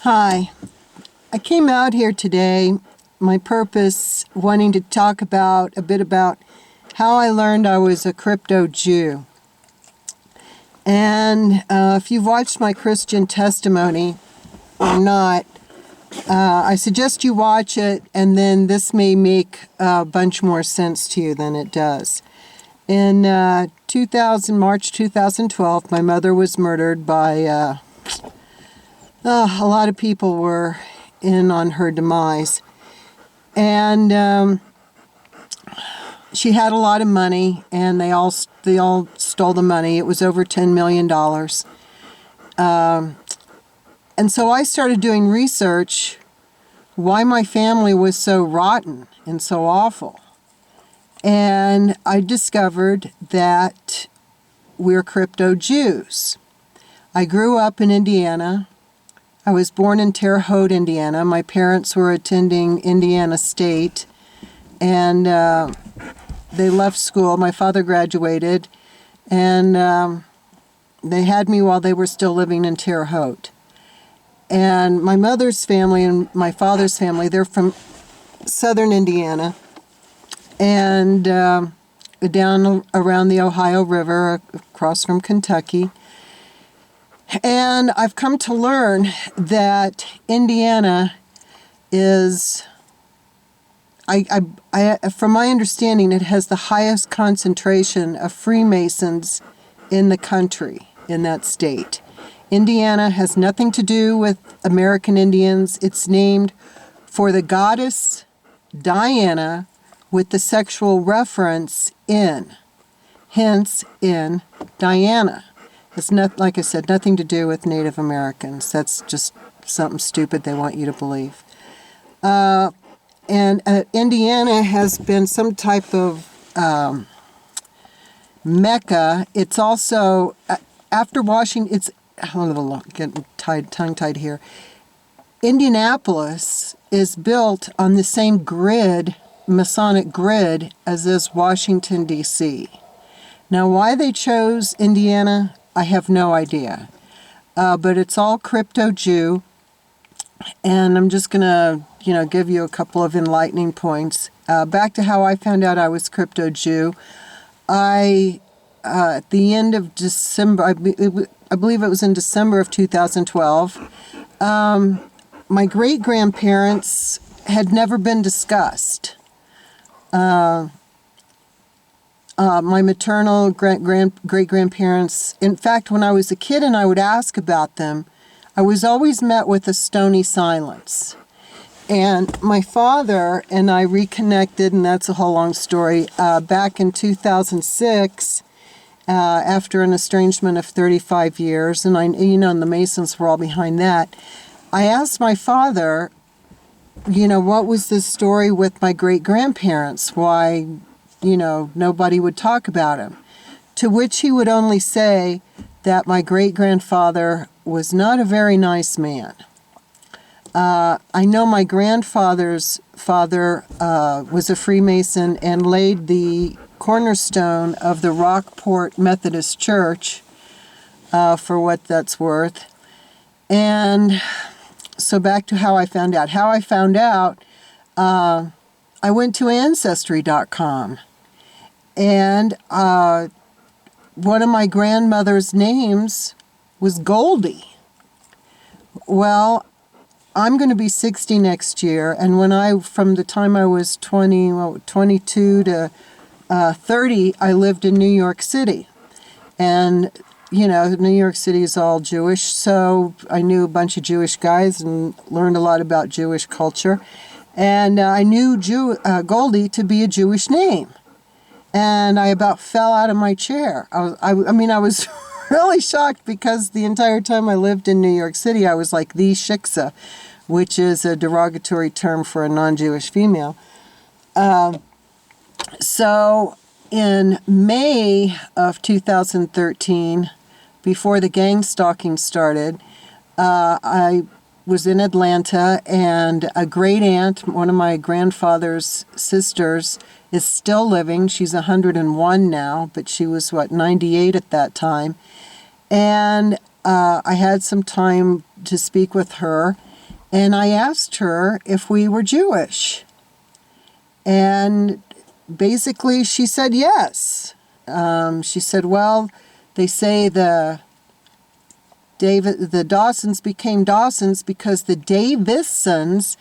Hi, I came out here today, my purpose wanting to talk about a bit about how I learned I was a crypto Jew. And if you've watched my Christian testimony or not, I suggest you watch it, and then this may make a bunch more sense to you than it does. In March 2012, my mother was murdered by a lot of people were in on her demise. And she had a lot of money, and they all stole the money. It was over $10 million. And so I started doing research why my family was so rotten and so awful. And I discovered that we're crypto Jews. I grew up in Indiana. I was born in Terre Haute, Indiana. My parents were attending Indiana State, and they left school. My father graduated, and they had me while they were still living in Terre Haute. And my mother's family and my father's family, they're from southern Indiana, and down around the Ohio River, across from Kentucky. And I've come to learn that Indiana is, from my understanding, it has the highest concentration of Freemasons in the country, in that state. Indiana has nothing to do with American Indians. It's named for the goddess Diana with the sexual reference in, hence in Diana. It's not, like I said, nothing to do with Native Americans. That's just something stupid they want you to believe. And Indiana has been some type of mecca. It's also, after Washington, it's, getting tongue-tied here. Indianapolis is built on the same grid, Masonic grid, as is Washington, D.C. Now, why they chose Indiana, I have no idea, but it's all crypto Jew, and I'm just going to, give you a couple of enlightening points. Back to how I found out I was crypto Jew. At the end of December, I believe it was in December of 2012, my great-grandparents had never been discussed. My maternal great-grandparents, in fact, when I was a kid and I would ask about them, I was always met with a stony silence. And my father and I reconnected, and that's a whole long story, back in 2006, after an estrangement of 35 years, and and the Masons were all behind that. I asked my father, what was the story with my great-grandparents? Why nobody would talk about him. To which he would only say that my great-grandfather was not a very nice man. I know my grandfather's father was a Freemason and laid the cornerstone of the Rockport Methodist Church, for what that's worth. And so back to how I found out. How I found out, I went to Ancestry.com. And one of my grandmother's names was Goldie. Well, I'm going to be 60 next year, and from the time I was 22 to 30, I lived in New York City. And, New York City is all Jewish, so I knew a bunch of Jewish guys and learned a lot about Jewish culture. And I knew Goldie to be a Jewish name. And I about fell out of my chair. I was really shocked, because the entire time I lived in New York City, I was like the shiksa, which is a derogatory term for a non-Jewish female. So in May of 2013, before the gang stalking started, I was in Atlanta, and a great aunt, one of my grandfather's sisters, is still living. She's 101 now, but she was, 98 at that time. And I had some time to speak with her, And I asked her if we were Jewish. And basically she said yes. She said, well, they say the Dawsons became Dawsons because the Davisons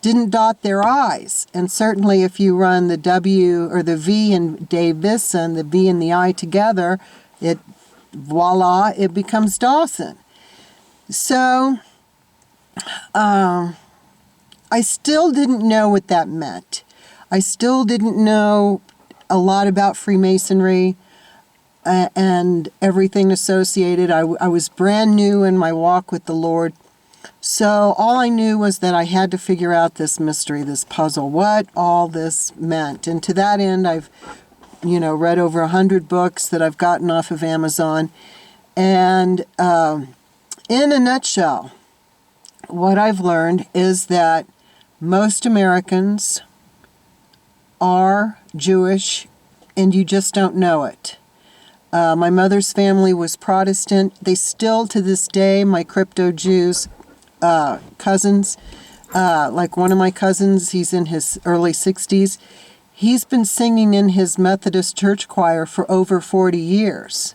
didn't dot their I's. And certainly if you run the W or the V in Davison, the V and the I together, voila, it becomes Dawson. So I still didn't know what that meant. I still didn't know a lot about Freemasonry and everything associated. I was brand new in my walk with the Lord. So all I knew was that I had to figure out this mystery, this puzzle, what all this meant. And to that end, I've, read over 100 books that I've gotten off of Amazon. And in a nutshell, what I've learned is that most Americans are Jewish, and you just don't know it. My mother's family was Protestant. They still, to this day, my crypto-Jews cousins, like one of my cousins, he's in his early 60s. He's been singing in his Methodist church choir for over 40 years.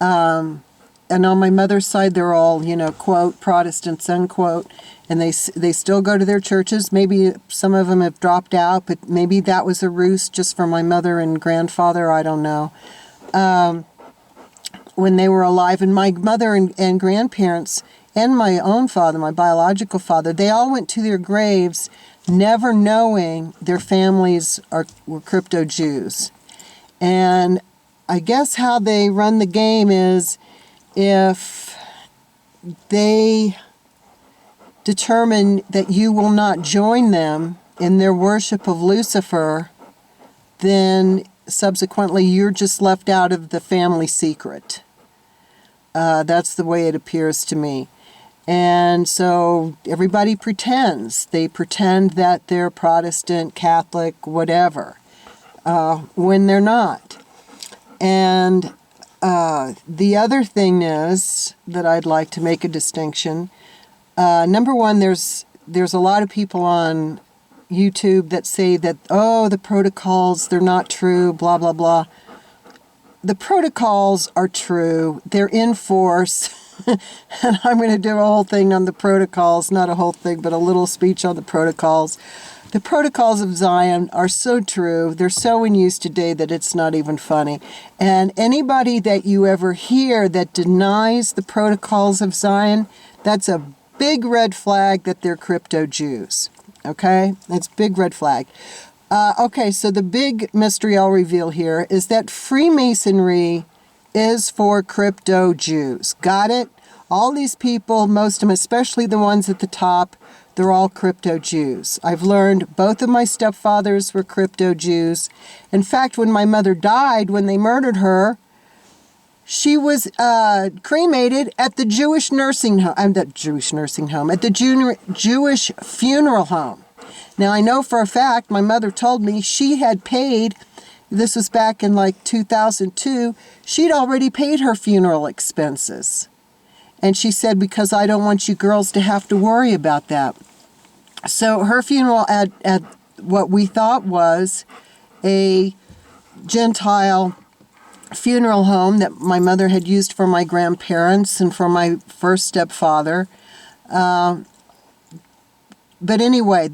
And on my mother's side, they're all, quote, Protestants, unquote. And they still go to their churches. Maybe some of them have dropped out, but maybe that was a ruse just for my mother and grandfather. I don't know. When they were alive, and my mother and grandparents and my own father, my biological father, they all went to their graves never knowing their families were crypto-Jews. And I guess how they run the game is if they determine that you will not join them in their worship of Lucifer, then subsequently you're just left out of the family secret. That's the way it appears to me. And so everybody pretends. They pretend that they're Protestant, Catholic, whatever, when they're not. And the other thing is that I'd like to make a distinction. Number one, there's a lot of people on YouTube that say that, the protocols, they're not true, blah, blah, blah. The protocols are true. They're in force. And I'm going to do a whole thing on the protocols, not a whole thing, but a little speech on the protocols. The protocols of Zion are so true. They're so in use today that it's not even funny. And anybody that you ever hear that denies the protocols of Zion, that's a big red flag that they're crypto-Jews. Okay? That's big red flag. Okay, so the big mystery I'll reveal here is that Freemasonry is for crypto-Jews. Got it? All these people, most of them, especially the ones at the top, they're all crypto-Jews. I've learned both of my stepfathers were crypto-Jews. In fact, when my mother died, when they murdered her, she was cremated at the Jewish nursing home. At the Jewish funeral home. Now, I know for a fact, my mother told me she had paid, this was back in like 2002, she'd already paid her funeral expenses. And she said, because I don't want you girls to have to worry about that. So her funeral at what we thought was a Gentile funeral home that my mother had used for my grandparents and for my first stepfather. But anyway,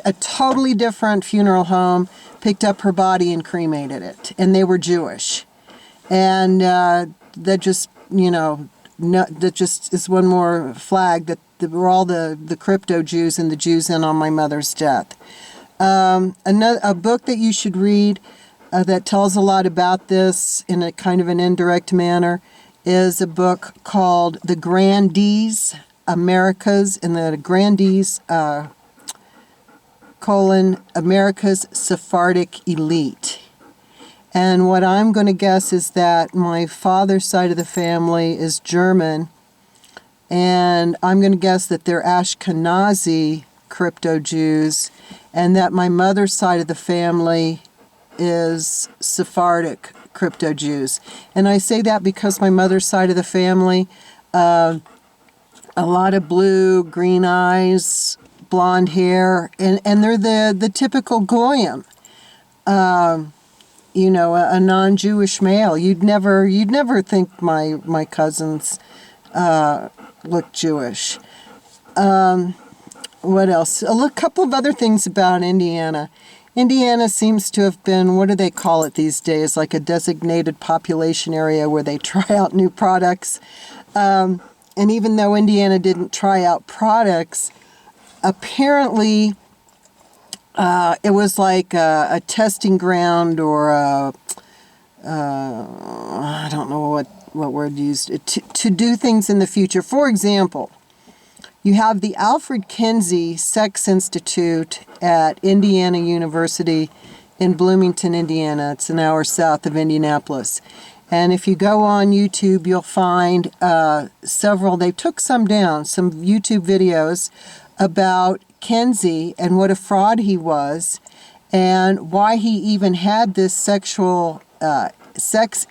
a totally different funeral home picked up her body and cremated it. And they were Jewish. And that just, that just is one more flag that we're all the crypto-Jews and the Jews in on my mother's death. A book that you should read that tells a lot about this in a kind of an indirect manner is a book called The Grandees, America's, and the Grandees, America's Sephardic Elite. And what I'm going to guess is that my father's side of the family is German, and I'm going to guess that they're Ashkenazi crypto-Jews, and that my mother's side of the family is Sephardic crypto-Jews. And I say that because my mother's side of the family, a lot of blue, green eyes, blonde hair, and they're the typical goyim. A non-Jewish male. You'd never think my cousins look Jewish. What else? A couple of other things about Indiana. Indiana seems to have been, what do they call it these days, like a designated population area where they try out new products. And even though Indiana didn't try out products, apparently it was like a testing ground or I don't know what word used, to do things in the future. For example, you have the Alfred Kinsey Sex Institute at Indiana University in Bloomington, Indiana. It's an hour south of Indianapolis. And if you go on YouTube, you'll find several, they took some down, some YouTube videos about Kinsey and what a fraud he was and why he even had this sex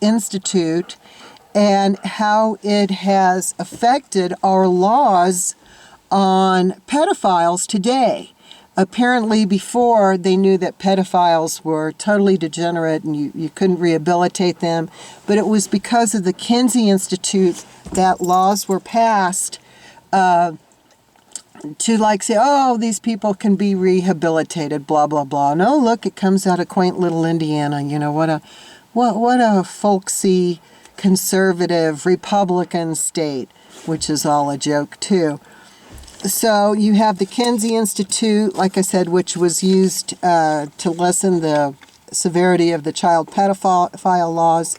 institute and how it has affected our laws on pedophiles today. Apparently before, they knew that pedophiles were totally degenerate and you couldn't rehabilitate them, but it was because of the Kinsey Institute that laws were passed to say, oh, these people can be rehabilitated, blah, blah, blah. No, look, it comes out of quaint little Indiana. What a folksy, conservative, Republican state, which is all a joke too. So you have the Kinsey Institute, like I said, which was used to lessen the severity of the child pedophile laws.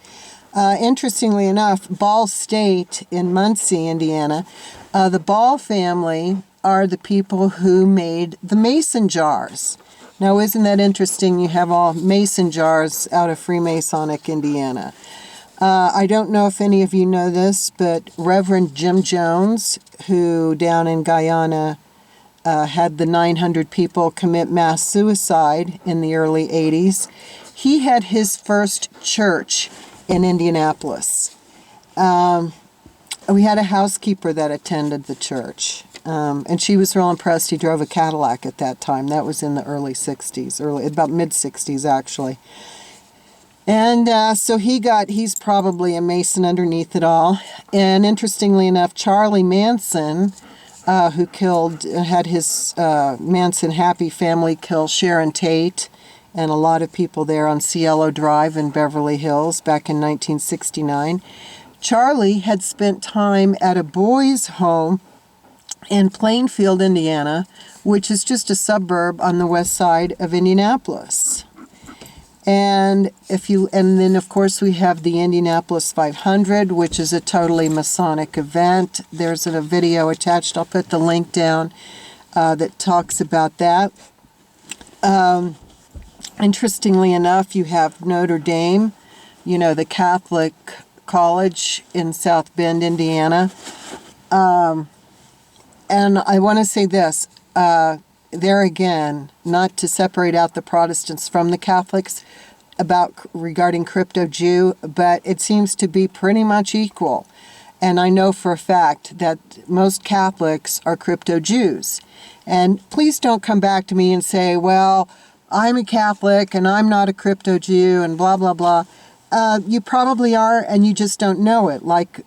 Interestingly enough, Ball State in Muncie, Indiana, the Ball family are the people who made the mason jars. Now, isn't that interesting? You have all mason jars out of Freemasonic Indiana. I don't know if any of you know this, but Reverend Jim Jones, who down in Guyana had the 900 people commit mass suicide in the early 80s, he had his first church in Indianapolis. We had a housekeeper that attended the church, and she was real impressed. He drove a Cadillac at that time. That was in the early 60s, about mid-60s actually. And so he's probably a Mason underneath it all. And interestingly enough, Charlie Manson, who had his Manson Happy family kill Sharon Tate and a lot of people there on Cielo Drive in Beverly Hills back in 1969. Charlie had spent time at a boys' home in Plainfield, Indiana, which is just a suburb on the west side of Indianapolis. And then of course we have the Indianapolis 500, which is a totally Masonic event. There's a video attached. I'll put the link down that talks about that. Interestingly enough, you have Notre Dame, the Catholic college in South Bend, Indiana. And I want to say this. There again, not to separate out the Protestants from the Catholics regarding crypto Jew, but it seems to be pretty much equal. And I know for a fact that most Catholics are crypto Jews. And please don't come back to me and say, well, I'm a Catholic and I'm not a crypto Jew and blah, blah, blah. You probably are, and you just don't know it. Like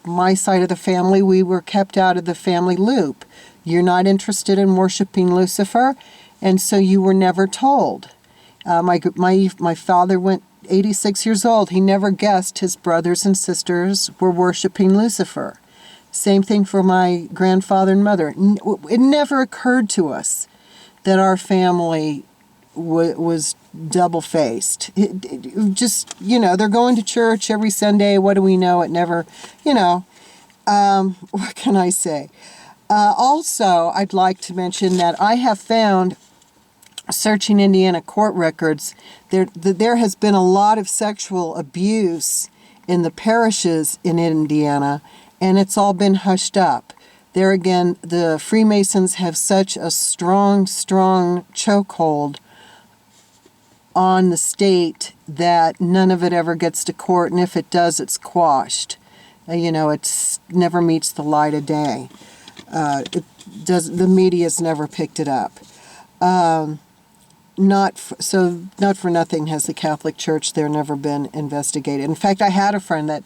my side of the family, we were kept out of the family loop. You're not interested in worshiping Lucifer, and so you were never told. My father went 86 years old. He never guessed his brothers and sisters were worshiping Lucifer. Same thing for my grandfather and mother. It never occurred to us that our family was double-faced. Just, they're going to church every Sunday. What do we know? It never, what can I say? Also, I'd like to mention that I have found, searching Indiana court records, there has been a lot of sexual abuse in the parishes in Indiana, and it's all been hushed up. There again, the Freemasons have such a strong, strong chokehold on the state that none of it ever gets to court, and if it does, it's quashed. It's never meets the light of day. The media's never picked it up. Not for nothing has the Catholic Church there never been investigated. In fact, I had a friend that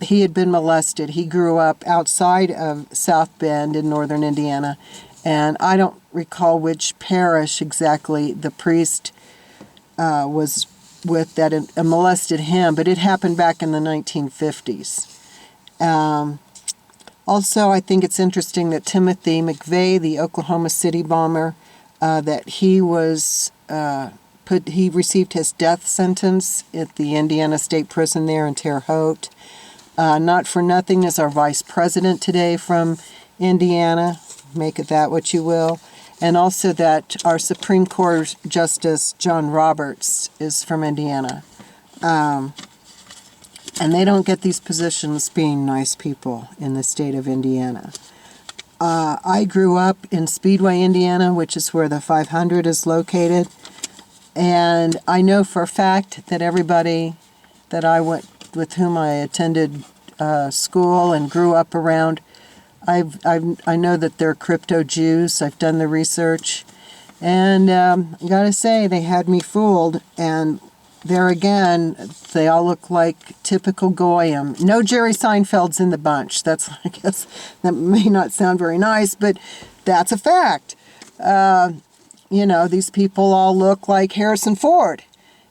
he had been molested. He grew up outside of South Bend in northern Indiana, and I don't recall which parish exactly the priest was with that molested him, but it happened back in the 1950s. Also, I think it's interesting that Timothy McVeigh, the Oklahoma City bomber, that he received his death sentence at the Indiana State Prison there in Terre Haute. Not for nothing is our vice president today from Indiana. Make it that what you will. And also that our Supreme Court Justice John Roberts is from Indiana. And they don't get these positions being nice people in the state of Indiana. I grew up in Speedway, Indiana, which is where the 500 is located. And I know for a fact that everybody that with whom I attended school and grew up around, I know that they're crypto Jews. I've done the research. And I gotta say, they had me fooled. And there again, they all look like typical Goyim. No Jerry Seinfeld's in the bunch. I guess that may not sound very nice, but that's a fact. These people all look like Harrison Ford.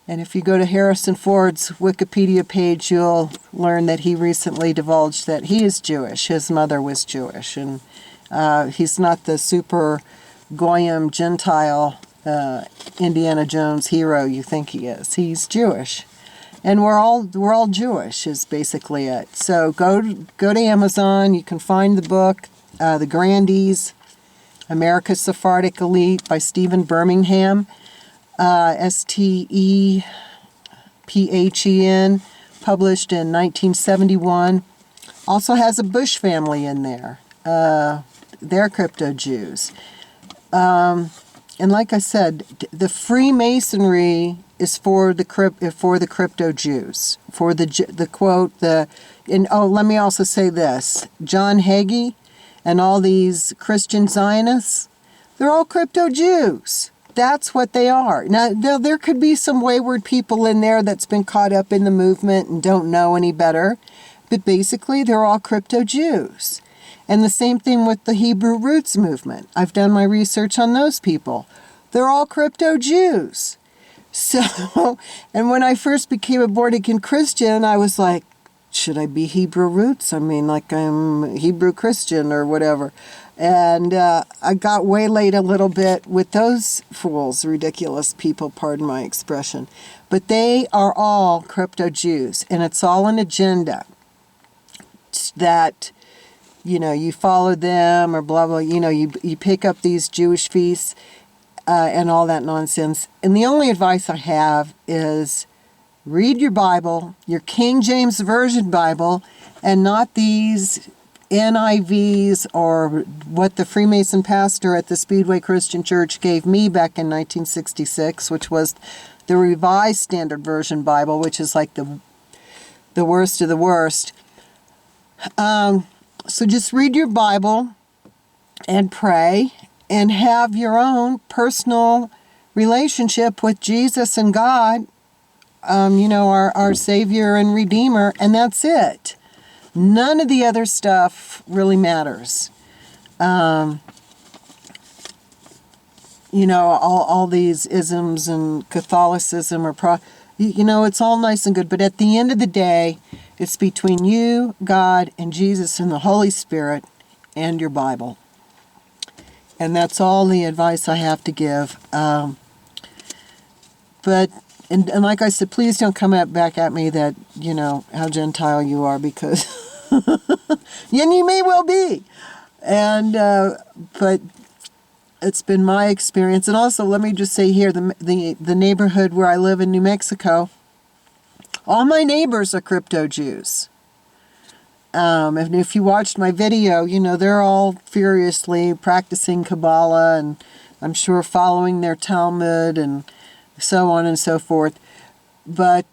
And if you go to Harrison Ford's Wikipedia page, you'll learn that he recently divulged that he is Jewish. His mother was Jewish. And he's not the super Goyim Gentile Indiana Jones hero you think he is. He's Jewish. And we're all Jewish is basically it. So go to Amazon. You can find the book, The Grandees, America's Sephardic Elite by Stephen Birmingham, Stephen, published in 1971. Also has a Bush family in there. They're crypto Jews. And like I said, the Freemasonry is for the crypto Jews. For the quote, let me also say this. John Hagee and all these Christian Zionists, they're all crypto Jews. That's what they are. Now, there could be some wayward people in there that's been caught up in the movement and don't know any better. But basically, they're all crypto Jews. And the same thing with the Hebrew Roots movement. I've done my research on those people. They're all crypto Jews. So, and when I first became a born-again Christian, I was like, should I be Hebrew Roots? I mean, like I'm Hebrew Christian or whatever. And I got waylaid a little bit with those fools, ridiculous people, pardon my expression. But they are all crypto Jews, and it's all an agenda that, you follow them or blah, blah, you pick up these Jewish feasts and all that nonsense. And the only advice I have is read your Bible, your King James Version Bible, and not these NIVs or what the Freemason pastor at the Speedway Christian Church gave me back in 1966, which was the Revised Standard Version Bible, which is like the worst of the worst. So just read your Bible and pray and have your own personal relationship with Jesus and God, our Savior and Redeemer, and that's it. None of the other stuff really matters. All these isms and Catholicism it's all nice and good, but at the end of the day, it's between you, God, and Jesus and the Holy Spirit and your Bible. And that's all the advice I have to give. And like I said, please don't come back at me that, how Gentile you are, because and you may well be. And but it's been my experience. And also, let me just say here, the neighborhood where I live in New Mexico, all my neighbors are crypto Jews. And if you watched my video, they're all furiously practicing Kabbalah and I'm sure following their Talmud and so on and so forth. But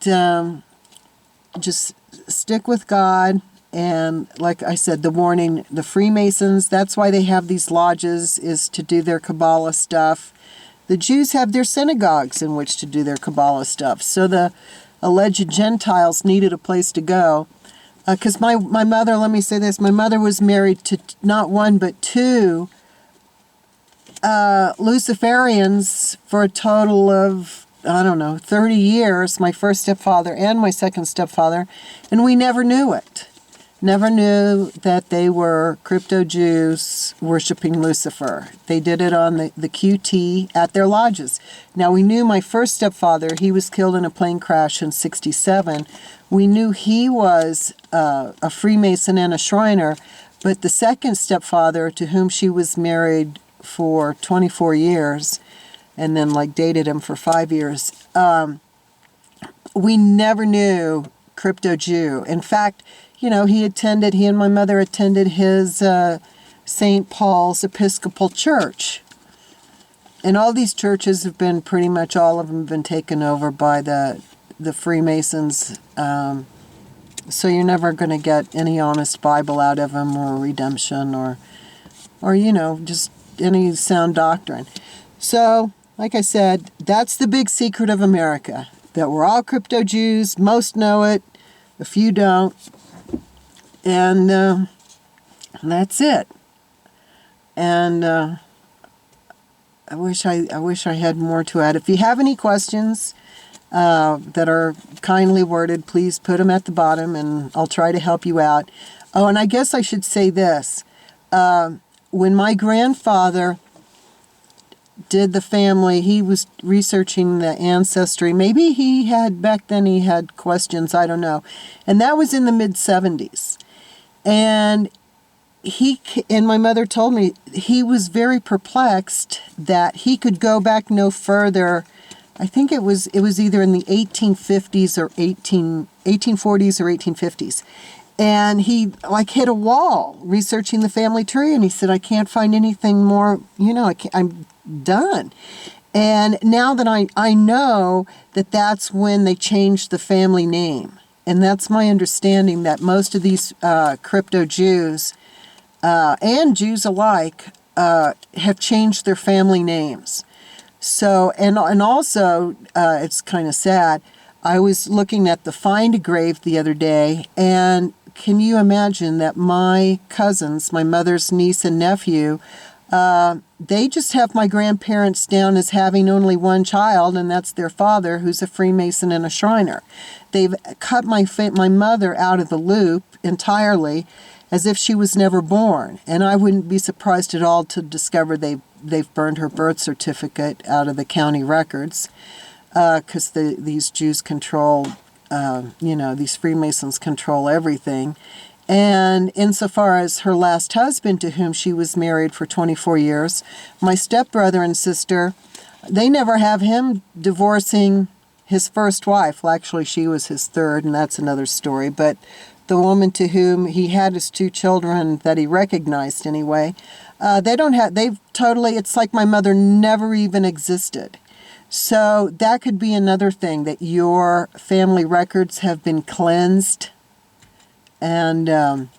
just stick with God And like I said, the warning, the Freemasons, that's why they have these lodges, is to do their Kabbalah stuff. The Jews have their synagogues in which to do their Kabbalah stuff. So the alleged Gentiles needed a place to go. Because my mother, let me say this, my mother was married to not one but two Luciferians for a total of, I don't know, 30 years, my first stepfather and my second stepfather, and we never knew it. Never knew that they were crypto-Jews worshiping Lucifer. They did it on the QT at their lodges. Now, we knew my first stepfather, he was killed in a plane crash in '67. We knew he was a Freemason and a Shriner, but the second stepfather, to whom she was married for 24 years, and then dated him for 5 years, we never knew crypto-Jew. In fact, he and my mother attended his St. Paul's Episcopal Church. And all these churches have been, pretty much all of them have been taken over by the Freemasons. So you're never going to get any honest Bible out of them, or redemption, or just any sound doctrine. So, like I said, that's the big secret of America, that we're all crypto-Jews. Most know it, a few don't. And that's it. And I wish I had more to add. If you have any questions that are kindly worded, please put them at the bottom, and I'll try to help you out. Oh, and I guess I should say this. When my grandfather did the family, he was researching the ancestry. Maybe back then he had questions, I don't know. And that was in the mid-'70s. And my mother told me he was very perplexed that he could go back no further. I think it was either in the 1850s or 1840s or 1850s. And he hit a wall researching the family tree, and he said, I can't find anything more, I'm done. And now that I know that that's when they changed the family name. And that's my understanding, that most of these crypto-Jews and Jews alike have changed their family names. So, and also, it's kind of sad, I was looking at the Find a Grave the other day, and can you imagine that my cousins, my mother's niece and nephew, they just have my grandparents down as having only one child, and that's their father, who's a Freemason and a Shriner. They've cut my mother out of the loop entirely, as if she was never born. And I wouldn't be surprised at all to discover they've burned her birth certificate out of the county records, because these Jews control, these Freemasons control everything. And insofar as her last husband, to whom she was married for 24 years, my stepbrother and sister, they never have him divorcing his first wife. Well, actually, she was his third, and that's another story. But the woman to whom he had his two children that he recognized anyway, it's like my mother never even existed. So that could be another thing, that your family records have been cleansed. And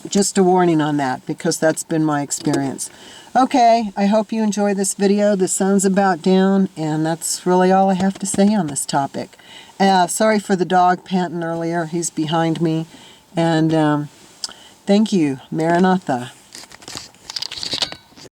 just a warning on that, because that's been my experience. Okay, I hope you enjoy this video. The sun's about down, and that's really all I have to say on this topic. Sorry for the dog panting earlier. He's behind me. And thank you. Maranatha.